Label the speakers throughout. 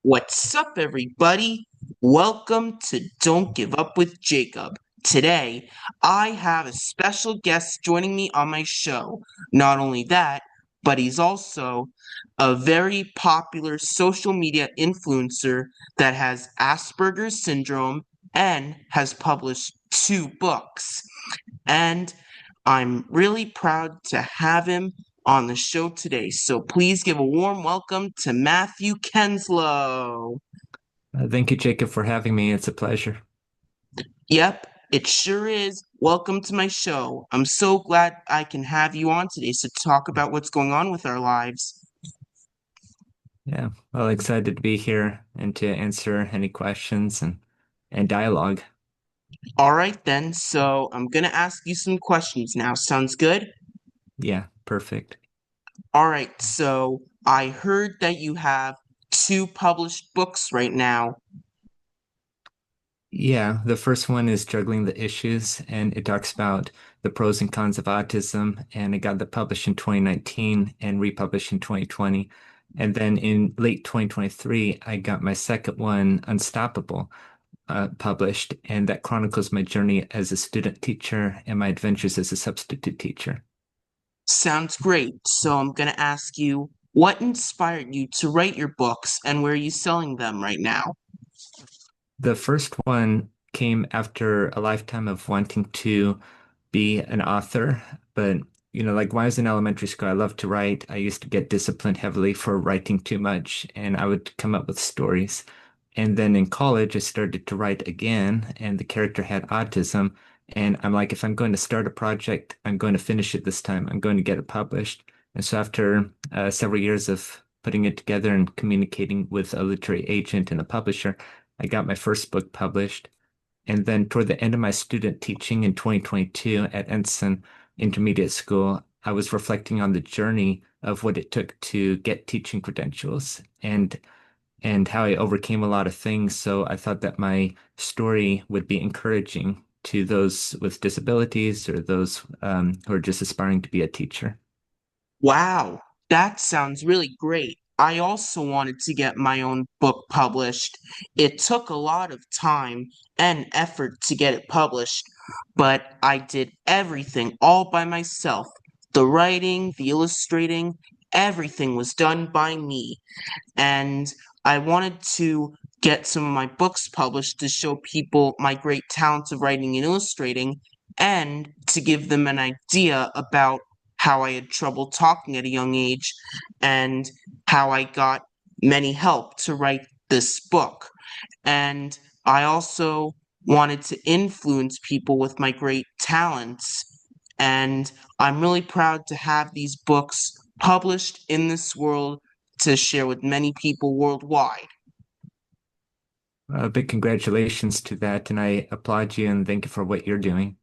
Speaker 1: What's up, everybody? Welcome to Don't Give Up with Jacob. Today, I have a special guest joining me on my show. Not only that, but he's also a very popular social media influencer that has Asperger's syndrome and has published two books. And I'm really proud to have him on the show today. So please give a warm welcome to Matthew Kenslow.
Speaker 2: Thank you, Jacob, for having me. It's a pleasure.
Speaker 1: Yep, it sure is. Welcome to my show. I'm so glad I can have you on today to talk about what's going on with our lives.
Speaker 2: Yeah, well, excited to be here and to answer any questions and dialogue.
Speaker 1: All right, then. So I'm going to ask you some questions now. Sounds good?
Speaker 2: Yeah, perfect.
Speaker 1: All right, so I heard that you have two published books right now.
Speaker 2: Yeah, the first one is Juggling the Issues, and it talks about the pros and cons of autism, and it got the published in 2019 and republished in 2020. And then in late 2023, I got my second one, Unstoppable, published, and that chronicles my journey as a student teacher and my adventures as a substitute teacher.
Speaker 1: Sounds great. So I'm going to ask you, what inspired you to write your books and where are you selling them right now?
Speaker 2: The first one came after a lifetime of wanting to be an author, but like when I was in elementary school, I loved to write. I used to get disciplined heavily for writing too much, and I would come up with stories. And then in college, I started to write again, and the character had autism. And I'm like, if I'm going to start a project, I'm going to finish it this time. I'm going to get it published. And so after several years of putting it together and communicating with a literary agent and a publisher, I got my first book published. And then toward the end of my student teaching in 2022 at Ensign Intermediate School, I was reflecting on the journey of what it took to get teaching credentials and how I overcame a lot of things. So I thought that my story would be encouraging to those with disabilities or those who are just aspiring to be a teacher.
Speaker 1: Wow, that sounds really great. I also wanted to get my own book published. It took a lot of time and effort to get it published, but I did everything all by myself. The writing, the illustrating, everything was done by me. And I wanted to get some of my books published to show people my great talents of writing and illustrating, and to give them an idea about how I had trouble talking at a young age and how I got many help to write this book. And I also wanted to influence people with my great talents. And I'm really proud to have these books published in this world to share with many people worldwide.
Speaker 2: Big congratulations to that, and I applaud you and thank you for what you're doing.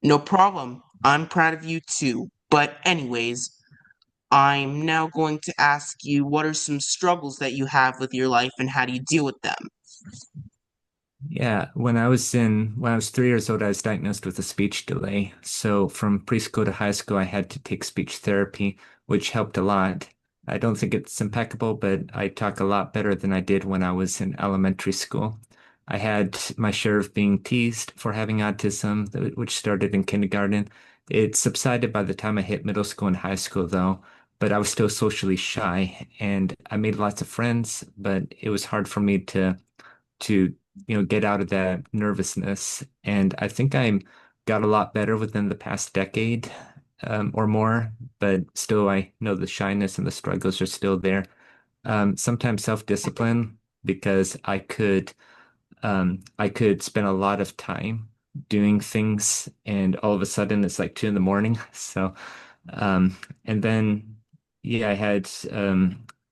Speaker 1: No problem. I'm proud of you too. But, anyways, I'm now going to ask you what are some struggles that you have with your life and how do you deal with them?
Speaker 2: Yeah, when I was 3 years old, I was diagnosed with a speech delay. So from preschool to high school, I had to take speech therapy, which helped a lot. I don't think it's impeccable, but I talk a lot better than I did when I was in elementary school. I had my share of being teased for having autism, which started in kindergarten. It subsided by the time I hit middle school and high school, though, but I was still socially shy, and I made lots of friends, but it was hard for me to get out of that nervousness. And I think I got a lot better within the past decade or more, but still I know the shyness and the struggles are still there. Sometimes self-discipline because I could spend a lot of time doing things and all of a sudden it's like 2 in the morning. So and then yeah, I had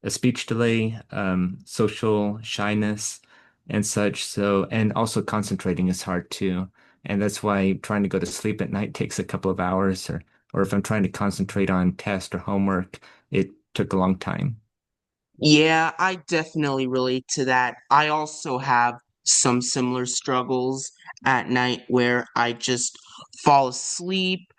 Speaker 2: a speech delay, social shyness and such. So, and also concentrating is hard too. And that's why trying to go to sleep at night takes a couple of hours, or if I'm trying to concentrate on test or homework, it took a long time.
Speaker 1: Yeah, I definitely relate to that. I also have some similar struggles at night where I just fall asleep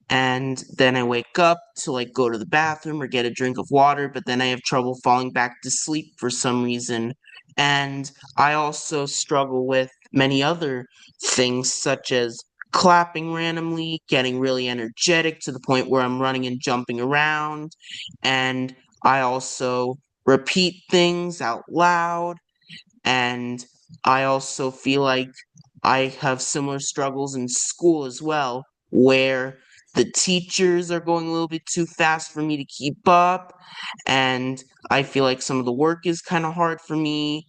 Speaker 1: and then I wake up to like go to the bathroom or get a drink of water, but then I have trouble falling back to sleep for some reason. And I also struggle with many other things, such as clapping randomly, getting really energetic to the point where I'm running and jumping around, and I also repeat things out loud, and I also feel like I have similar struggles in school as well, where the teachers are going a little bit too fast for me to keep up, and I feel like some of the work is kind of hard for me,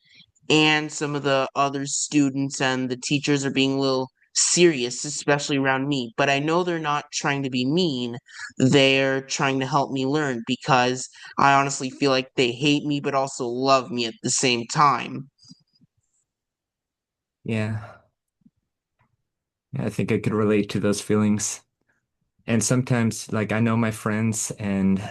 Speaker 1: and some of the other students and the teachers are being a little serious, especially around me. But I know they're not trying to be mean, they're trying to help me learn because I honestly feel like they hate me but also love me at the same time.
Speaker 2: Yeah. Yeah, I think I could relate to those feelings. And sometimes, like, I know my friends, and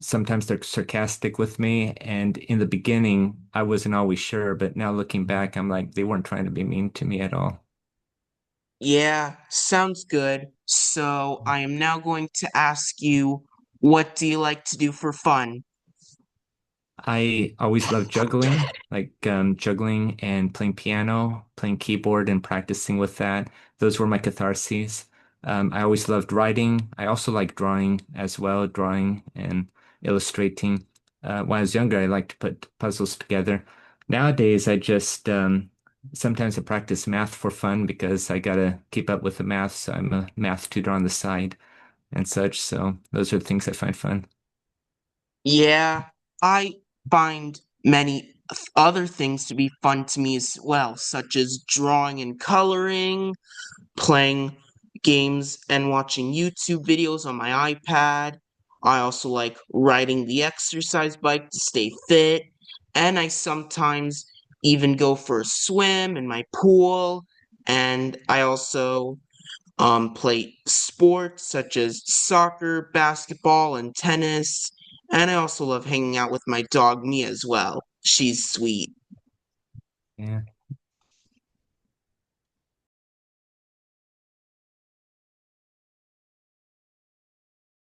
Speaker 2: sometimes they're sarcastic with me. And in the beginning, I wasn't always sure, but now looking back, I'm like, they weren't trying to be mean to me at all.
Speaker 1: Yeah, sounds good. So I am now going to ask you, what do you like to do for fun?
Speaker 2: I always loved juggling, like juggling and playing piano, playing keyboard and practicing with that. Those were my catharses. I always loved writing. I also like drawing as well, drawing and illustrating. When I was younger, I liked to put puzzles together. Nowadays, I just sometimes I practice math for fun because I gotta keep up with the math, so I'm a math tutor on the side and such. So those are the things I find fun.
Speaker 1: Yeah, I find many other things to be fun to me as well, such as drawing and coloring, playing games and watching YouTube videos on my iPad. I also like riding the exercise bike to stay fit, and I sometimes even go for a swim in my pool, and I also play sports such as soccer, basketball, and tennis. And I also love hanging out with my dog Mia as well. She's sweet.
Speaker 2: Yeah.